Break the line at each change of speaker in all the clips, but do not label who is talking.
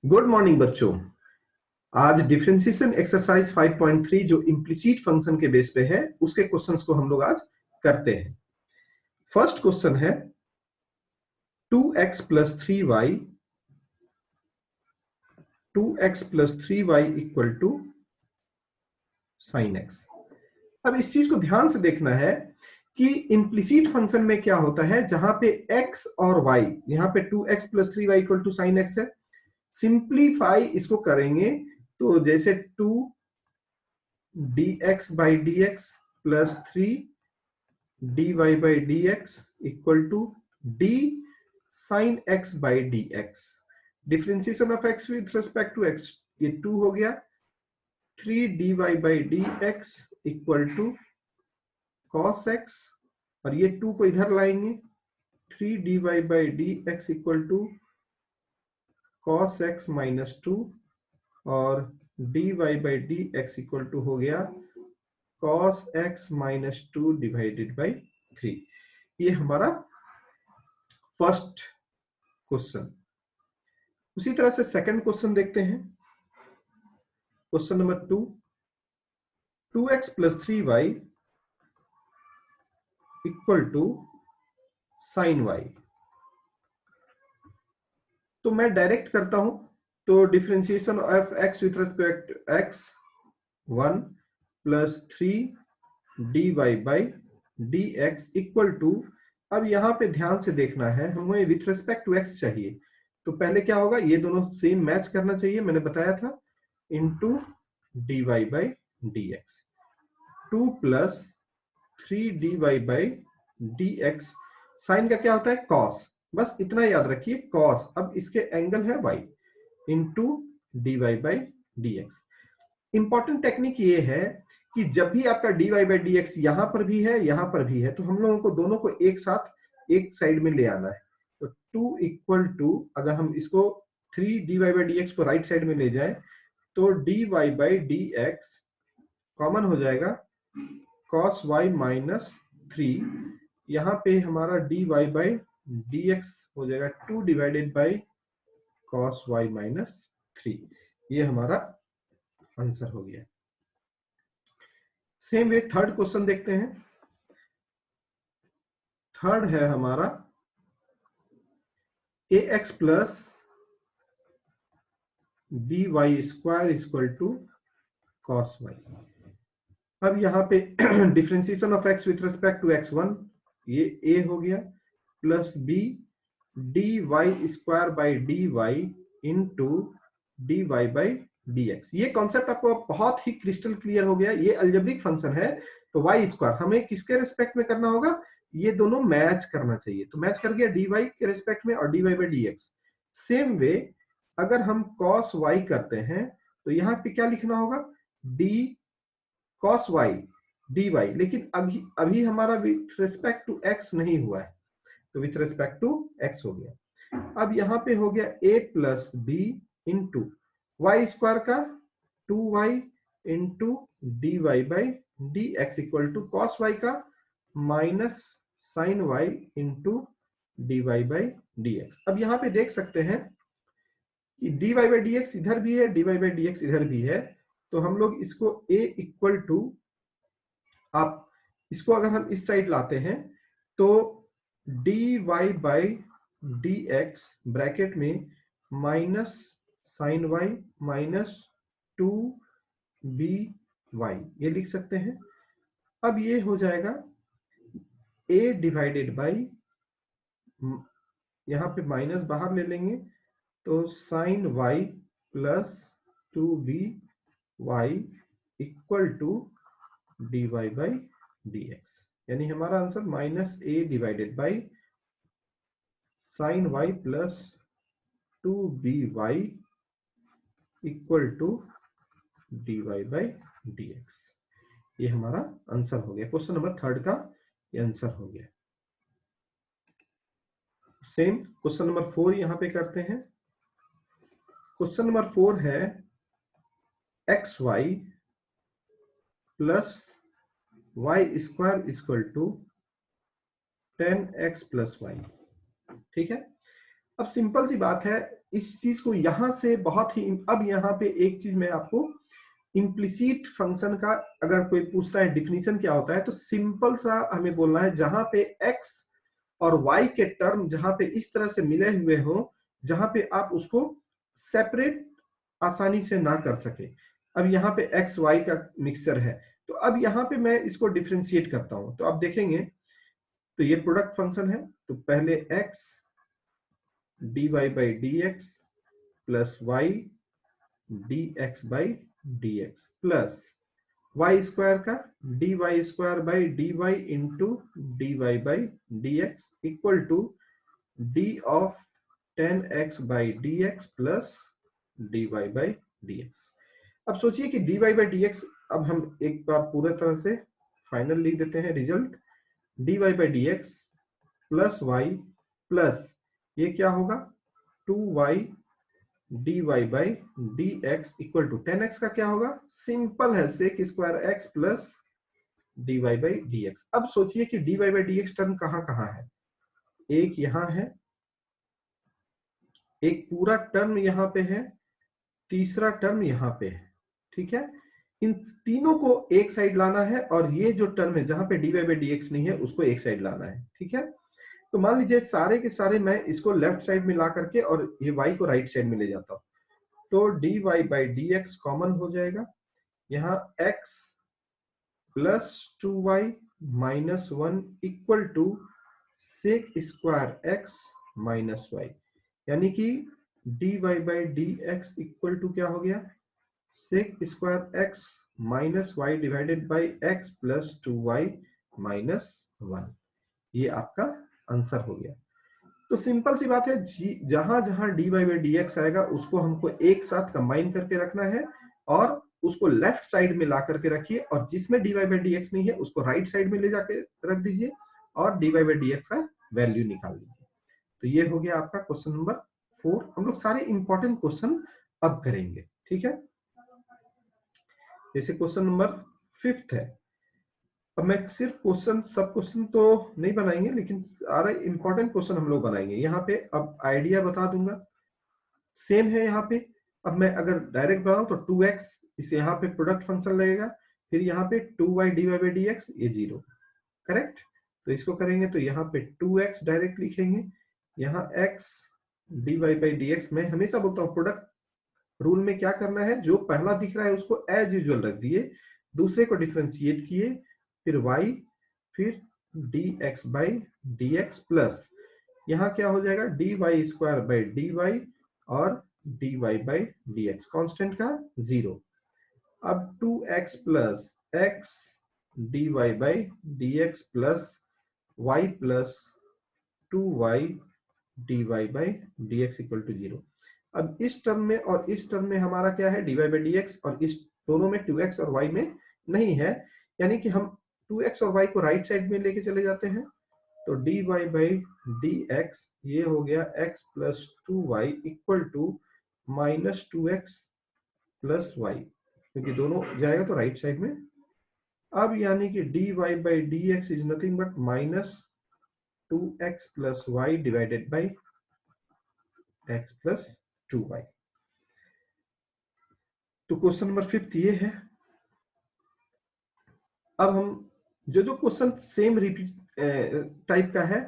Good morning बच्चों। आज differentiation exercise 5.3 जो इम्प्लिसिट फंक्शन के बेस पे है उसके क्वेश्चंस को हम लोग आज करते हैं। फर्स्ट क्वेश्चन है 2x plus 3y 2x plus 3y equal to sine x. अब इस चीज को ध्यान से देखना है कि इम्प्लिसिट फंक्शन में क्या होता है, जहां पे x और y, यहाँ पे 2x plus 3y equal to sine x है। सिंप्लीफाई इसको करेंगे तो जैसे 2 dx by d x plus 3 dy by d x equal to d sine x by d x. Differentiation of x with respect to x, ये 2 हो गया। 3 dy by d x equal to cos x, और ये 2 को इधर लाएंगे। 3 dy by d x equal to cos x minus 2, और dy by d x equal to हो गया cos x minus 2 divided by 3। ये हमारा फर्स्ट क्वेश्चन। उसी तरह से सेकंड क्वेश्चन देखते हैं। Question number 2, 2x plus 3y equal to sine y। तो मैं डायरेक्ट करता हूं, तो differentiation of x with respect x 1 plus 3 dy by d x equal to, अब यहां पे ध्यान से देखना है, हमें विथ रिस्पेक्ट टू x चाहिए। तो पहले क्या होगा, ये दोनों सेम मैच करना चाहिए, मैंने बताया था, into d y by d x. 2 plus 3 d y by d x, sine का क्या होता है कॉस, बस इतना याद रखिए कॉस। अब इसके एंगल है y, into d y by d x. Important technique ये है कि जब भी आपका dy बाई डी एक्स यहां पर भी है यहां पर भी है, तो हम लोगों को दोनों को एक साथ एक साइड में ले आना है। तो 2 इक्वल टू, अगर हम इसको 3 dy बाई डी एक्स को राइट साइड में ले जाए तो dy by d x common हो जाएगा cos y माइनस 3। यहाँ पे हमारा dy बाई डी एक्स हो जाएगा 2 divided by cos y minus 3। ये हमारा आंसर हो गया। सेम वे थर्ड क्वेश्चन देखते हैं। थर्ड है हमारा ax plus b y square equal to cos y. अब यहाँ पे differentiation of x with respect to x1, ये a हो गया, plus b d y square by d y into d y by d x. ये concept आपको बहुत ही crystal clear हो गया। ये अलजेब्रिक फंक्शन है, तो वाई स्क्वायर हमें किसके रिस्पेक्ट में करना होगा, ये दोनों मैच करना चाहिए। तो मैच कर गया डी वाई के रिस्पेक्ट में और d y by d x. Same way अगर हम कॉस वाई करते हैं तो यहाँ पे क्या लिखना होगा, d cos y d y, लेकिन अभी हमारा विथ रिस्पेक्ट टू एक्स नहीं हुआ है, तो विथ रिस्पेक्ट टू एक्स हो गया। अब यहाँ पे हो गया a plus b into y square का 2y into d y by d x equal to cos y का minus sine y into d y by d x. अब यहाँ पे देख सकते हैं कि d y by d x इधर भी है, d y by d x इधर भी है, तो हम लोग इसको a इक्वल टू, आप इसको अगर हम इस साइड लाते हैं तो d y by d x bracket में minus sine y minus 2 b y, ये लिख सकते हैं। अब ये हो जाएगा a डिवाइडेड बाई, यहां पे माइनस बाहर ले लेंगे तो sine y plus 2b y equal to d y by d x. यानी हमारा answer minus a divided by sine y plus 2by equal to d y by d x. ये हमारा आंसर हो गया। क्वेश्चन नंबर थर्ड का ये answer हो गया। सेम क्वेश्चन नंबर 4 यहां पे करते हैं। क्वेश्चन नंबर 4 है x y plus y square equal to 10x plus y. ठीक है, अब सिंपल सी बात है, इस चीज को यहां से बहुत ही, अब यहाँ पे एक चीज मैं आपको इम्प्लिसिट फंक्शन का अगर कोई पूछता है डिफिनीशन क्या होता है, तो सिंपल सा हमें बोलना है जहां पे x और y के टर्म जहां पे इस तरह से मिले हुए हो, जहां पे आप उसको सेपरेट आसानी से ना कर सके। अब यहाँ पे x y का मिक्सचर है, तो अब यहाँ पे मैं इसको डिफ्रेंशिएट करता हूं, तो आप देखेंगे तो ये प्रोडक्ट फंक्शन है, तो पहले x dy by dx plus y dx by dx plus y square का dy square by dy into dy by dx equal to d of 10x by dx plus dy by dx। अब सोचिए कि dy by dx, अब हम एक बार पूरा तरह से फाइनल लिख देते हैं result, dy by dx plus y plus ये क्या होगा 2y dy by dx equal to 10x का क्या होगा, सिंपल है sec square x plus dy by dx। अब सोचिए कि dy बाई dx टर्म कहां कहां है, एक यहां है, एक पूरा टर्म यहां पे है, तीसरा टर्म यहां पे है, ठीक है। इन तीनों को एक साइड लाना है और ये जो टर्म है जहां पे dy बाई dx नहीं है उसको एक साइड लाना है, ठीक है। तो मान लीजिए सारे के सारे मैं इसको लेफ्ट साइड में ला करके और ये y को राइट साइड में ले जाता हूं, तो dy बाई dx कॉमन हो जाएगा, यहाँ x plus 2y minus 1 equal to sec square x minus y, यानी कि dy by dx equal to क्या हो गया, sec square x minus y divided by x plus 2y minus 1। ये आपका आंसर हो गया। तो सिंपल सी बात है, जहां जहां dy बाई dx आएगा उसको हमको एक साथ कंबाइन करके रखना है और उसको लेफ्ट साइड में ला करके रखिए, और जिसमें dy बाई dx नहीं है उसको राइट साइड में ले जाके रख दीजिए और dy बाई dx का वैल्यू निकाल लीजिए। तो ये हो गया आपका क्वेश्चन नंबर 4। हम लोग सारे इंपॉर्टेंट क्वेश्चन अब करेंगे, ठीक है। जैसे क्वेश्चन नंबर 5 है, अब मैं सिर्फ क्वेश्चन, सब क्वेश्चन तो नहीं बनाएंगे लेकिन सारे इंपॉर्टेंट क्वेश्चन हम लोग बनाएंगे। यहाँ पे अब आइडिया बता दूंगा, सेम है यहाँ पे। अब मैं अगर डायरेक्ट बनाऊं तो 2x, इसे यहाँ पे प्रोडक्ट फंक्शन लगेगा, फिर यहाँ पे 2y dy बाई dx, ये 0, करेक्ट। तो इसको करेंगे तो यहाँ पे 2x डायरेक्ट लिखेंगे, यहाँ x dy बाई dx। मैं हमेशा बोलता हूँ प्रोडक्ट रूल में क्या करना है, जो पहला दिख रहा है उसको एज यूजुअल रख दिए, दूसरे को डिफरेंशिएट किए, फिर y, फिर dx बाई dx प्लस यहाँ क्या हो जाएगा dy स्क्वायर बाई dy और dy बाई dx कांस्टेंट का 0। अब 2x plus x dy by dx plus y plus 2y dy by dx equal to 0। अब इस टर्म में और इस टर्म में हमारा क्या है dy बाई dx, और इस दोनों में 2x और y में नहीं है, यानी कि हम 2x और y को राइट साइड में लेके चले जाते हैं, तो dy बाई dx ये हो गया x plus 2y equal to minus 2x plus y, क्योंकि दोनों जाएगा तो राइट साइड में। अब यानी कि dy by dx is nothing but minus 2x plus y divided by x plus 2y। तो क्वेश्चन नंबर 5 ये है। अब हम जो क्वेश्चन सेम रिपीट टाइप का है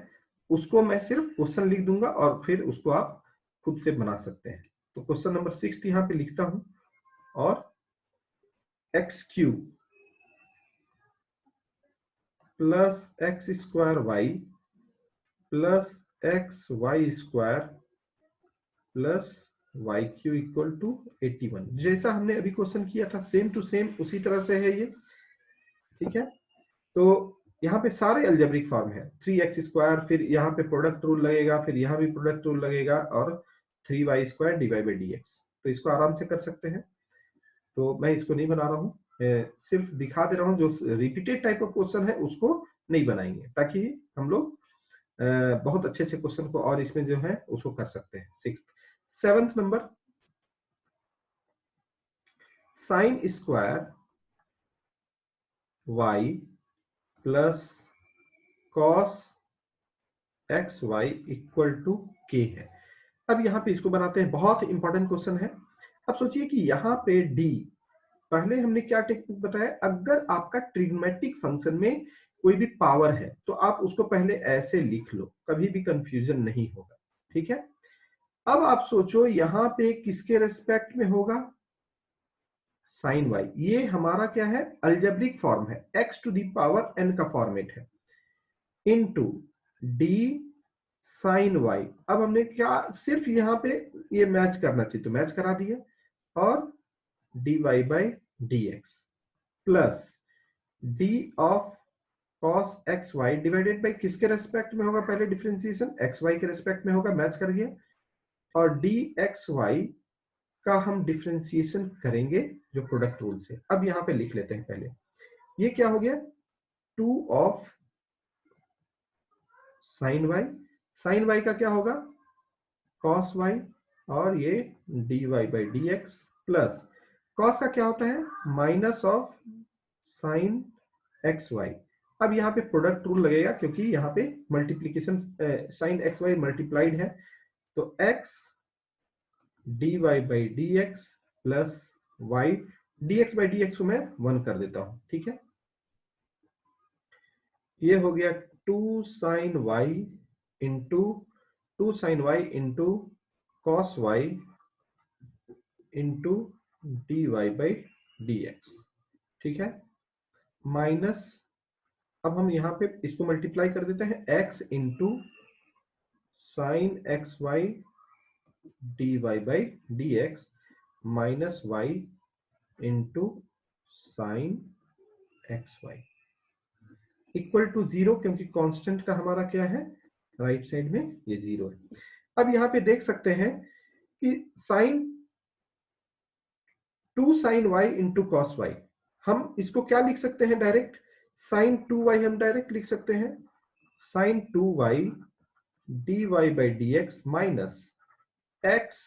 उसको मैं सिर्फ क्वेश्चन लिख दूंगा और फिर उसको आप खुद से बना सकते हैं। तो क्वेश्चन नंबर 6 यहाँ पे लिखता हूं, और x cube plus x square y plus x y square plus y cube equal to 81, जैसा हमने अभी क्वेश्चन किया था सेम टू सेम उसी तरह से है ये, ठीक है। तो यहाँ पे सारे अलजेब्रिक फॉर्म है, 3x स्क्वायर, फिर यहाँ पे प्रोडक्ट रूल लगेगा, फिर यहाँ भी प्रोडक्ट रूल लगेगा, और 3y square divide by dx। तो इसको आराम से कर सकते हैं, तो मैं इसको नहीं बना रहा हूँ, सिर्फ दिखा दे रहा हूँ। जो रिपीटेड टाइप ऑफ क्वेश्चन है उसको नहीं बनाएंगे, ताकि हम लोग बहुत अच्छे अच्छे क्वेश्चन को और इसमें जो है उसको कर सकते हैं। 7th number, sine square y plus cos x y equal to k है। अब यहाँ पे इसको बनाते हैं, बहुत इंपॉर्टेंट क्वेश्चन है। अब सोचिए कि यहाँ पे डी, पहले हमने क्या टेक्निक बताया, अगर आपका ट्रिग्मेटिक फंक्शन में कोई भी पावर है तो आप उसको पहले ऐसे लिख लो, कभी भी कंफ्यूजन नहीं होगा, ठीक है। अब आप सोचो यहाँ पे किसके रेस्पेक्ट में होगा, साइन वाई। ये हमारा क्या है, अलजेब्रिक फॉर्म है, x to the power n का फॉर्मेट है, इनटू डी साइन वाई। अब हमने क्या, सिर्फ यहाँ पे ये मैच करना चाहिए तो मैच करा दिया, और d y by d x plus d of cos x y divided by किसके रेस्पेक्ट में होगा, पहले डिफरेंशिएशन एक्स वाई के रेस्पेक्ट में होगा, मैच करिए, और डी एक्स वाई का हम डिफरेंशिएशन करेंगे जो प्रोडक्ट रूल से। अब यहाँ पे लिख लेते हैं पहले, ये क्या हो गया, 2 of sine y, sine y का क्या होगा, कॉस वाई, और ये d y by d x plus cos का क्या होता है, minus of sine x y. अब यहाँ पे प्रोडक्ट रूल लगेगा क्योंकि यहाँ पे multiplication, sine x y multiplied है, तो x d y by d x plus y, d x by d x को मैं 1 कर देता हूं, ठीक है। ये हो गया 2 sine y into 2 sine y into cos y into d y by d x, ठीक है, माइनस, अब हम यहाँ पे इसको मल्टीप्लाई कर देते हैं, x into sine x y d y by d x minus y into sine x y equal to 0, क्योंकि कांस्टेंट का हमारा क्या है, राइट साइड में ये 0 है। अब यहाँ पे देख सकते हैं कि sine 2 sine y into cos y, हम इसको क्या लिख सकते हैं डायरेक्ट, साइन 2y हम डायरेक्ट लिख सकते हैं, sine 2y d y by d x minus x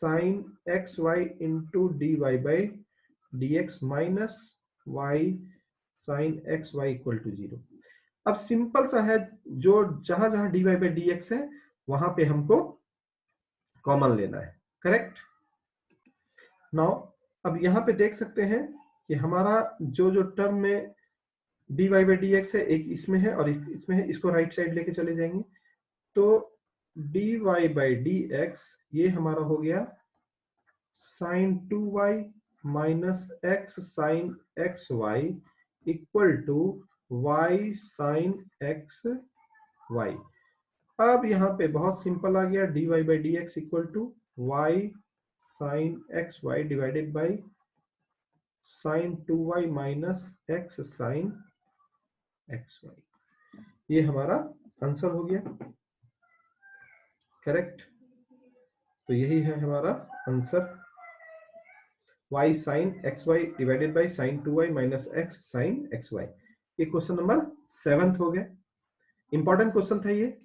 sine x y into d y by d x minus y sine x y equal to 0। अब सिंपल सा है, जो जहां जहां d y by d x है वहां पे हमको कॉमन लेना है, करेक्ट। नाउ अब यहाँ पे देख सकते हैं कि हमारा जो जो टर्म में d y by d x है, एक इसमें है और इसमें है, इसको राइट साइड लेके चले जाएंगे, तो d y by d x ये हमारा हो गया sine 2y minus x sine x y equal to y sine x y. अब यहाँ पे बहुत सिंपल आ गया, d y by d x equal to y sine x y divided by sine 2y minus x sine x y. ये हमारा answer हो गया, करेक्ट। तो यही है हमारा answer, y sine x y divided by sine 2y minus x sine x y. ये question number 7 हो गया, इंपॉर्टेंट क्वेश्चन था ये।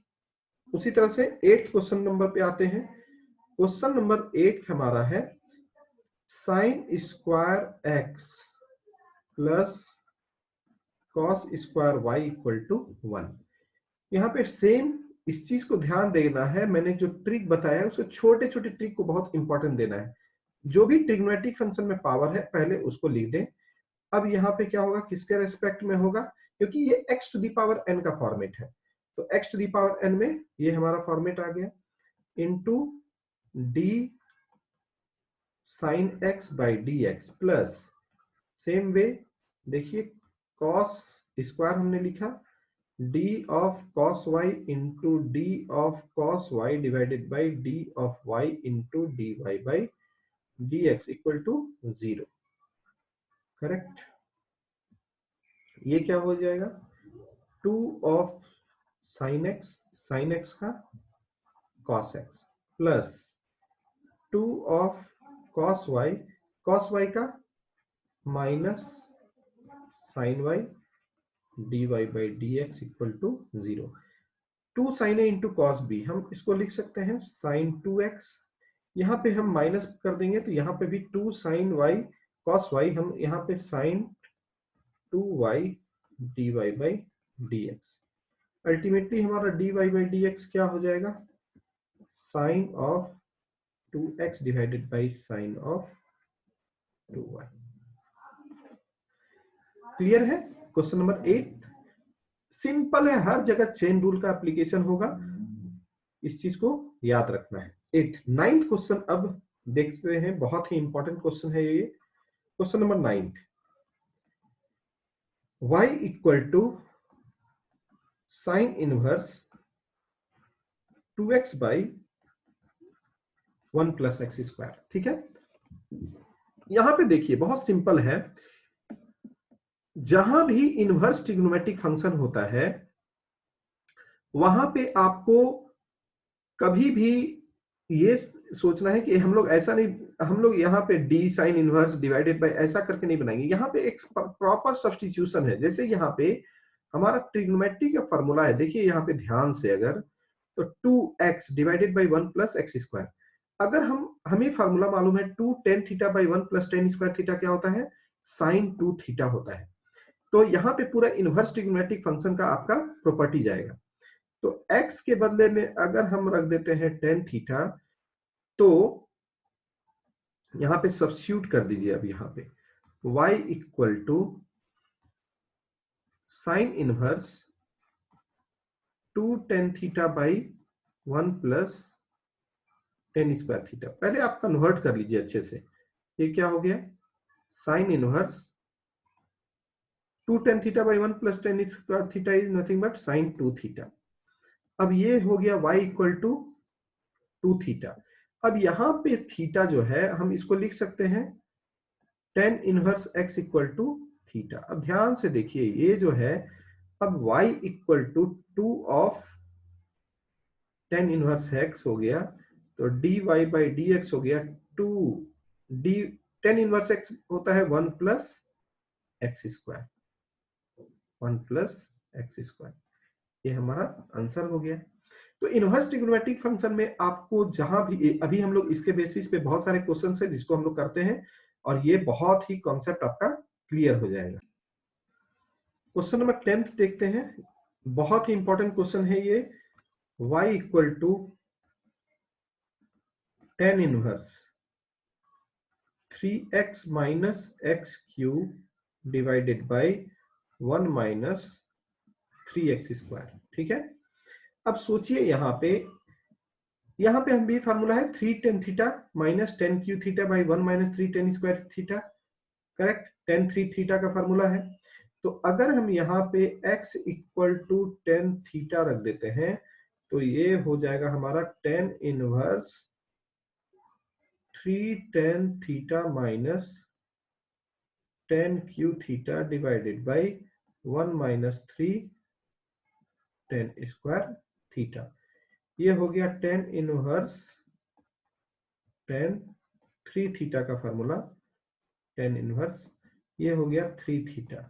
उसी तरह से 8th क्वेश्चन नंबर पे आते हैं। क्वेश्चन नंबर 8 हमारा है sine square x plus cos square y equal to 1। यहाँ पे सेम इस चीज को ध्यान देना है, मैंने जो ट्रिक बताया है उसको, छोटे छोटे ट्रिक को बहुत इंपॉर्टेंट देना है। जो भी ट्रिग्मेटिक फंक्शन में पावर है पहले उसको लिख दें। अब यहाँ पे क्या होगा, किसके रेस्पेक्ट में होगा, क्योंकि ये x to the power n का फॉर्मेट है, तो x to the power n में ये हमारा फॉर्मेट आ गया, into d sine x by d x plus same way देखिए कॉस स्क्वायर हमने लिखा, d of cos y into d of cos y divided by d of y into d y by d x equal to 0, correct. ये क्या हो जाएगा, 2 of sine x का cos x plus 2 of cos y का minus sine y d y by d x equal to 0। 2 sine a into cos b, हम इसको लिख सकते हैं साइन 2x, यहाँ पे हम माइनस कर देंगे तो यहाँ पे भी 2 साइन y कॉस y, हम यहाँ पे sine 2y d y by d x. Ultimately हमारा d y by d x क्या हो जाएगा, sine of 2x divided by sine of 2y। Clear है? क्वेश्चन नंबर 8 सिंपल है, हर जगह चेन रूल का एप्लीकेशन होगा, इस चीज को याद रखना है। 8 नाइन्थ क्वेश्चन अब देखते हैं, बहुत ही इंपॉर्टेंट क्वेश्चन है ये। Question number 9 y equal to sine inverse 2x by 1 plus x square. ठीक है, यहां पे देखिए बहुत सिंपल है, जहां भी इनवर्स ट्रिग्नोमेट्रिक फंक्शन होता है वहां पे आपको कभी भी ये सोचना है कि हम लोग ऐसा नहीं, हम लोग यहाँ पे D sine inverse divided by ऐसा करके नहीं बनाएंगे। यहाँ पे एक प्रॉपर सब्स्टिट्यूशन है। जैसे यहाँ पे हमारा ट्रिग्नोमेट्री का फॉर्मूला है, देखिए यहाँ पे ध्यान से, अगर तो 2x divided by 1 plus x square, अगर हमें फॉर्मूला मालूम है 2 tan theta by 1 plus tan square theta क्या होता है, साइन 2 थीटा होता है। तो यहाँ पे पूरा इनवर्स ट्रिग्नोमेट्रिक फंक्शन का आपका प्रॉपर्टी जाएगा। तो x के बदले में अगर हम रख देते हैं tan थीटा, तो यहां पे सब्स्टिट्यूट कर दीजिए। अब यहां पे y equal to sine inverse 2 tan theta by 1 plus tan square theta. पहले आप कन्वर्ट कर लीजिए अच्छे से, ये क्या हो गया, sine inverse 2 tan theta by 1 plus tan square theta is nothing but sine 2 theta. अब ये हो गया y इक्वल टू 2 थीटा। अब यहां पे थीटा जो है हम इसको लिख सकते हैं tan inverse x equal to theta. अब ध्यान से देखिए, ये जो है अब y equal to 2 of tan inverse x हो गया, तो dy बाई dx हो गया 2 d tan इनवर्स x होता है 1 plus x square, 1 plus x square. ये हमारा आंसर हो गया। तो इनवर्स ट्रिग्नोमेट्रिक फंक्शन में आपको जहां भी, अभी हम लोग इसके बेसिस पे बहुत सारे क्वेश्चन है जिसको हम लोग करते हैं, और ये बहुत ही कॉन्सेप्ट आपका क्लियर हो जाएगा। क्वेश्चन नंबर 10 देखते हैं, बहुत ही इंपॉर्टेंट क्वेश्चन है ये। y equal to tan inverse 3x minus x cube divided by 1 minus 3x square. ठीक है, अब सोचिए यहाँ पे हम भी फार्मूला है 3 tan theta minus tan cube theta by 1 minus 3 tan square theta, correct, tan 3 theta का फार्मूला है। तो अगर हम यहाँ पे x equal to tan theta रख देते हैं, तो ये हो जाएगा हमारा tan inverse 3 tan theta minus tan cube theta divided by 1 minus 3 tan square theta. ये हो गया tan इनवर्स tan 3 थीटा का फार्मूला, tan इनवर्स, ये हो गया 3 थीटा।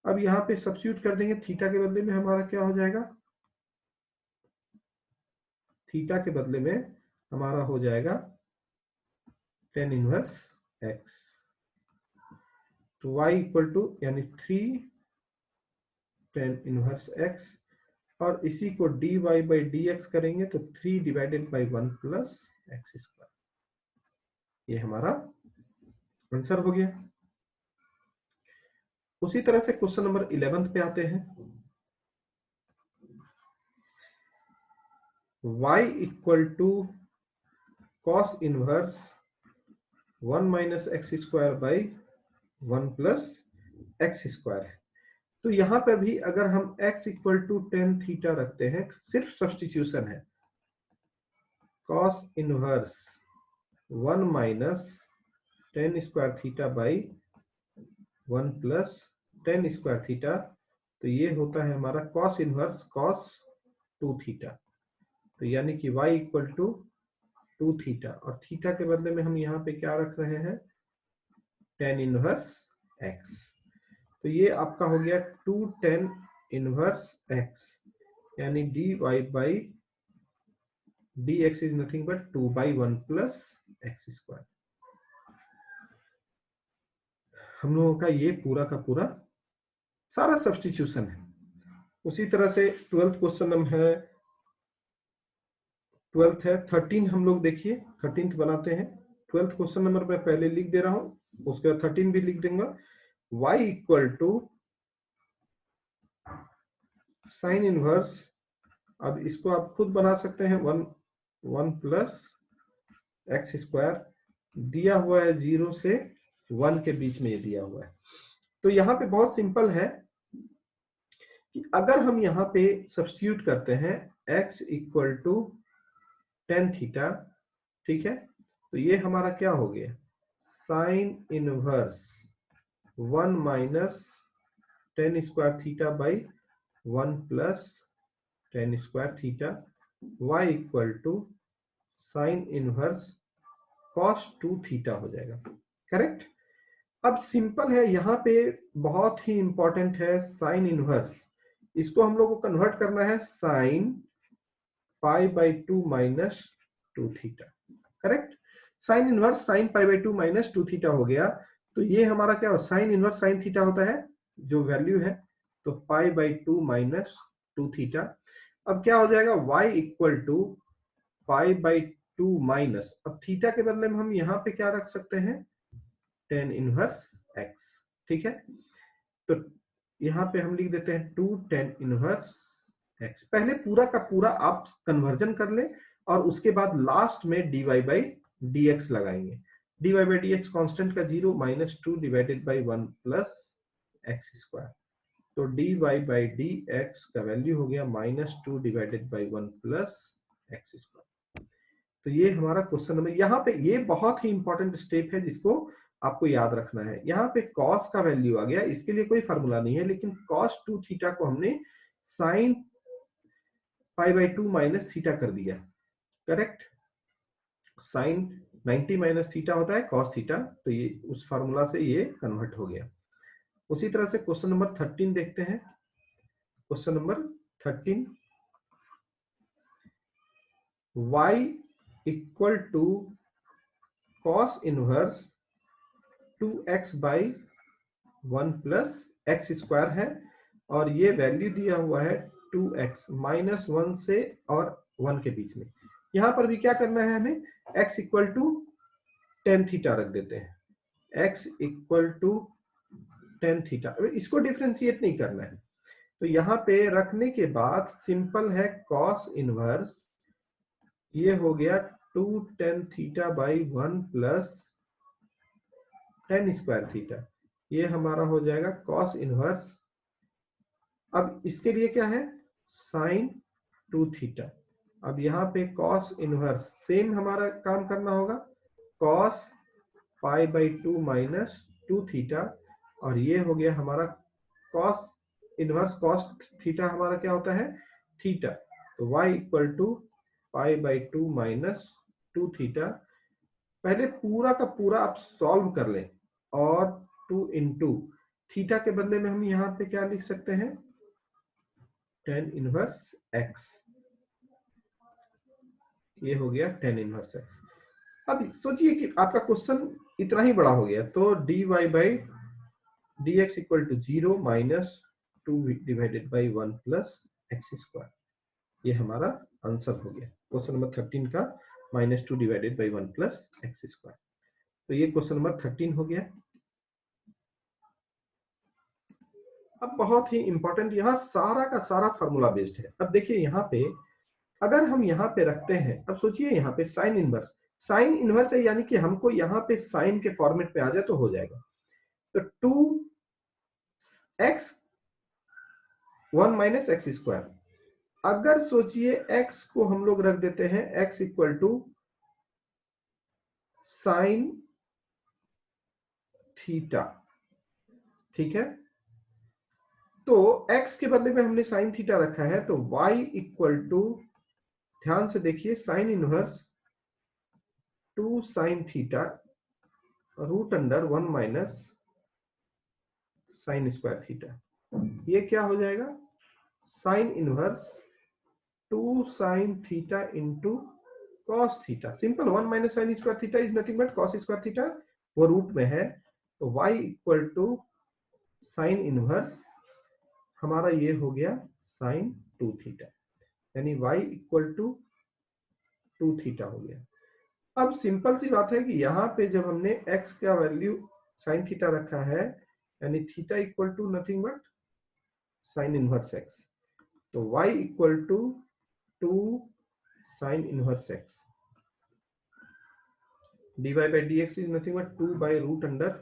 अब यहाँ पे सब्स्टिट्यूट कर देंगे, थीटा के बदले में हमारा क्या हो जाएगा, थीटा के बदले में हमारा हो जाएगा tan इनवर्स x। तो y इक्वल टू यानी 3 tan इनवर्स x, और इसी को dy बाई dx करेंगे तो 3 divided by 1 plus x square. ये हमारा आंसर हो गया। उसी तरह से क्वेश्चन नंबर 11 पे आते हैं। y equal to cos inverse 1 minus x square by 1 plus x square है। तो यहां पर भी अगर हम x equal to tan theta रखते हैं, सिर्फ सब्स्टिट्यूशन है, cos inverse 1 minus tan square theta by 1 plus tan square theta, तो ये होता है हमारा कॉस इनवर्स कॉस 2 थीटा। तो यानी कि y इक्वल टू 2 थीटा, और थीटा के बदले में हम यहाँ पे क्या रख रहे हैं, tan इनवर्स x। तो ये आपका हो गया 2 tan इनवर्स x, यानी dy by dx is nothing but 2 by 1 plus x square. हम लोगों का ये पूरा का पूरा सारा सब्स्टिट्यूशन है। उसी तरह से 12th क्वेश्चन नंबर है 12th है, 13 हम लोग देखिए 13th बनाते हैं। 12th क्वेश्चन नंबर मैं पहले लिख दे रहा हूं, उसके बाद 13 भी लिख दूंगा। y equal to sine inverse, अब इसको आप खुद बना सकते हैं, 1 प्लस एक्स स्क्वायर, दिया हुआ है 0 से 1 के बीच में ये दिया हुआ है। तो यहाँ पे बहुत सिंपल है कि अगर हम यहाँ पे सब्स्टिट्यूट करते हैं x equal to tan theta, ठीक है, तो ये हमारा क्या हो गया, sine inverse 1 minus tan square theta by 1 plus tan square theta, y equal to sine inverse cos 2 theta हो जाएगा। करेक्ट। अब सिंपल है, यहाँ पे बहुत ही इंपॉर्टेंट है साइन इनवर्स, इसको हम लोग को कन्वर्ट करना है sine pi by 2 minus 2 theta. Correct. Sine inverse sine pi by 2 minus 2 theta हो गया। तो ये हमारा क्या हो, साइन इनवर्स साइन थीटा होता है जो वैल्यू है, तो पाई बाई 2 माइनस 2 थीटा। अब क्या हो जाएगा, y equal to pi by 2 minus, अब थीटा के बदले में हम यहाँ पे क्या रख सकते हैं, टेन इनवर्स x। ठीक है, तो यहाँ पे हम लिख देते हैं 2 टेन इनवर्स x। पहले पूरा का पूरा आप कन्वर्जन कर ले और उसके बाद लास्ट में dy बाई dx लगाएंगे। dy बाई dx कांस्टेंट का 0 minus 2 divided by 1 plus x square, तो dy बाई dx का वैल्यू हो गया minus 2 divided by 1 plus x square. तो ये हमारा क्वेश्चन नंबर, यहाँ पे ये बहुत ही इंपॉर्टेंट स्टेप है जिसको आपको याद रखना है। यहाँ पे cos का वैल्यू आ गया, इसके लिए कोई फार्मूला नहीं है, लेकिन cos 2 थीटा को हमने sin pi by 2 minus theta कर दिया। करेक्ट। sin 90 माइनस थीटा होता है cos थीटा, तो ये उस फार्मूला से ये कन्वर्ट हो गया। उसी तरह से क्वेश्चन नंबर 13 देखते हैं। Question number 13, y equal to cos inverse 2x by 1 plus x square है, और ये वैल्यू दिया हुआ है 2x माइनस 1 से और 1 के बीच में। यहां पर भी क्या करना है हमें, x equal to tan theta रख देते हैं, x equal to tan theta, इसको डिफरेंशिएट नहीं करना है। तो यहाँ पे रखने के बाद सिंपल है cos इनवर्स, ये हो गया 2 tan theta by 1 plus tan square theta, ये हमारा हो जाएगा cos इनवर्स। अब इसके लिए क्या है, साइन 2 थीटा। अब यहाँ पे cos इनवर्स सेम हमारा काम करना होगा, cos pi by 2 minus 2 theta, और ये हो गया हमारा cos इनवर्स cos थीटा हमारा क्या होता है, थीटा, तो y equal to pi by 2 minus 2 theta. पहले पूरा का पूरा आप सॉल्व कर लें, और 2 इंटू थीटा के बदले में हम यहाँ पे क्या लिख सकते हैं, टेन इनवर्स x, ये हो गया टेन इनवर्स x। अब सोचिए कि आपका क्वेश्चन इतना ही बड़ा हो गया, तो dy by dx equal to 0 minus 2 divided by 1 plus x square, ये हमारा आंसर हो गया क्वेश्चन नंबर 13 का, minus 2 divided by 1 plus x square. तो ये क्वेश्चन नंबर 13 हो गया। अब बहुत ही इंपॉर्टेंट, यहाँ सारा का सारा फार्मूला बेस्ड है। अब देखिए यहाँ पे अगर हम यहाँ पे रखते हैं, अब सोचिए यहाँ पे साइन इनवर्स, साइन इनवर्स है यानी कि हमको यहाँ पे साइन के फॉर्मेट पे आ जाए तो हो जाएगा। तो 2x 1 माइनस एक्स स्क्वायर, अगर सोचिए x को हम लोग रख देते हैं x equal to sine theta, ठीक है, तो x के बदले में हमने साइन थीटा रखा है, तो y इक्वल टू, ध्यान से देखिए, sine inverse 2 sine theta root under 1 minus sine square theta, ये क्या हो जाएगा, sine inverse 2 sine theta into cos theta. Simple, 1 minus sine square theta is nothing but cos square theta, वो root में है, तो y equal to sine inverse हमारा ये हो गया साइन 2 थीटा, यानी y इक्वल टू 2 थीटा हो गया। अब सिंपल सी बात है कि यहाँ पे जब हमने x का वैल्यू साइन थीटा रखा है, यानी theta equal to nothing but sine inverse x, तो y equal to 2 sine inverse x, dy by dx is nothing but 2 by root under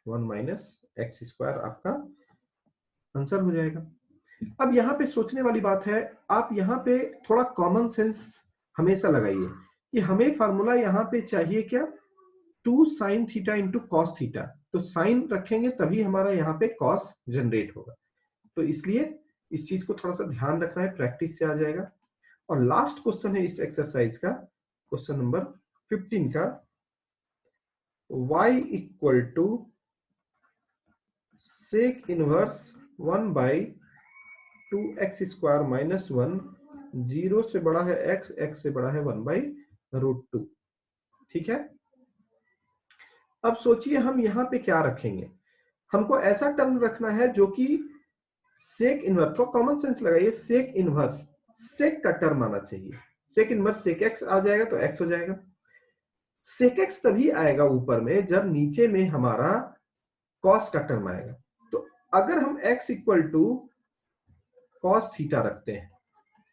1 minus x square, आपका आंसर हो जाएगा। अब यहाँ पे सोचने वाली बात है, आप यहाँ पे थोड़ा कॉमन सेंस हमेशा लगाइए कि हमें फार्मूला यहाँ पे चाहिए क्या, 2 sine theta into cos theta, तो साइन रखेंगे तभी हमारा यहाँ पे कॉस जनरेट होगा, तो इसलिए इस चीज को थोड़ा सा ध्यान रखना है, प्रैक्टिस से आ जाएगा। और लास्ट क्वेश्चन है इस एक्सरसाइज का, क्वेश्चन नंबर 15 का, y equal to sec inverse 1 by 2x square minus 1, 0 से बड़ा है x से बड़ा है 1 बाई रूट 2। ठीक है, अब सोचिए हम यहाँ पे क्या रखेंगे, हमको ऐसा टर्म रखना है जो कि सेक इनवर्स, तो कॉमन सेंस लगाइए, सेक इनवर्स सेक का टर्म आना चाहिए, सेक इनवर्स सेक एक्स आ जाएगा तो एक्स हो जाएगा। सेक एक्स तभी आएगा ऊपर में जब नीचे में हमारा कॉस का टर्म आएगा, तो अगर हम x equal to cos theta रखते हैं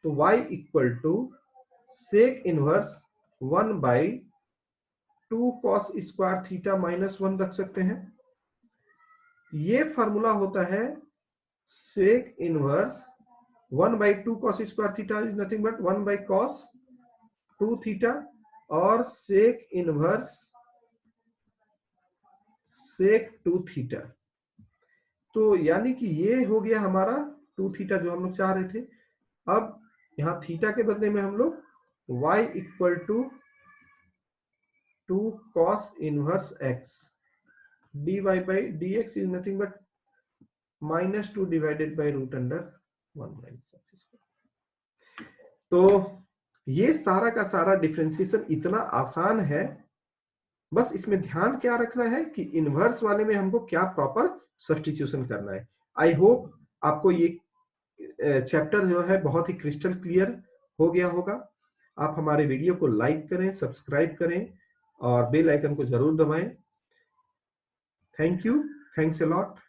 तो y equal to sec inverse 1 by 2 cos square theta minus 1 रख सकते हैं। ये फार्मूला होता है sec inverse 1 by 2 cos square theta is nothing but 1 by cos 2 theta, और सेक इनवर्स सेक 2 थीटा, तो यानी कि ये हो गया हमारा 2 थीटा जो हम लोग चाह रहे थे। अब यहाँ थीटा के बदले में हम लोग y equal to 2 cos inverse x, dy by dx is nothing but minus 2 divided by root under 1 minus x square. तो ये सारा का सारा डिफरेंशिएशन इतना आसान है, बस इसमें ध्यान क्या रखना है कि इनवर्स वाले में हमको क्या प्रॉपर सब्स्टिट्यूशन करना है। आई होप आपको ये चैप्टर जो है बहुत ही क्रिस्टल क्लियर हो गया होगा। आप हमारे वीडियो को लाइक करें, सब्सक्राइब करें और बेल आइकन को जरूर दबाएं। Thank you, thanks a lot.